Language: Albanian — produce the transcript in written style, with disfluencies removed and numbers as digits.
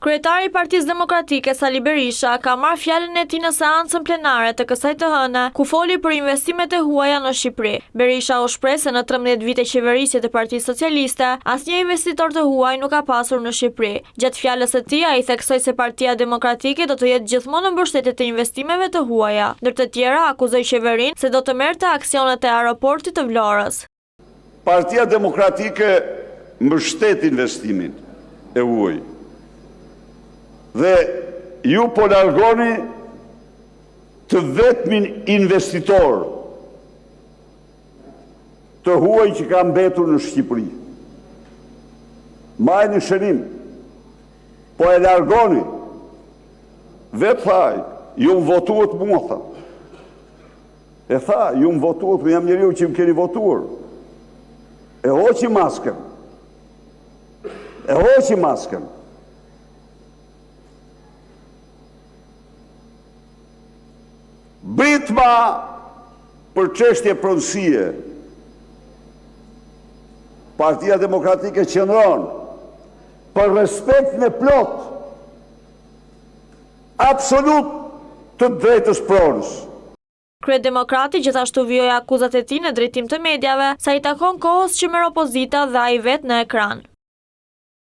Kryetari i Partisë Demokratike Sali Berisha ka marrë fjalën e tij në seancën plenare të kësaj të hënë, ku foli për investimet e huaja në Shqipëri. Berisha u shpreh se në 13 vite qeverisje të Partisë Socialiste, asnjë investitor të huaj nuk ka pasur në Shqipëri. Gjatë fjalës së tij, ai theksoi se Partia Demokratike do të jetë gjithmonë në mbështetje të investimeve të huaja. Ndër të tjera, akuzoi qeverinë se do të merrte aksionet e aeroportit të Vlorës. Partia Demokratike mbështet investimin e huaj. Dhe ju po largoni të vetmin investitor të huaj që ka mbetur në Shqipëri. Majni shënim, po e largoni, vetë thaj, ju më votuat mua, tha. E tha, ju më votuat, më jam njeriu që më keni votuar. E hoqi masken. E hoqi masken. Britma për çështje pronësie. Partia Demokratike qëndron për respektin e plot absolut të drejtës pronës. Kryedemokrati gjithashtu vijoi akuzat e tij në drejtim të mediave sa i takon kohës që merr opozita dhe ai vetë në ekran.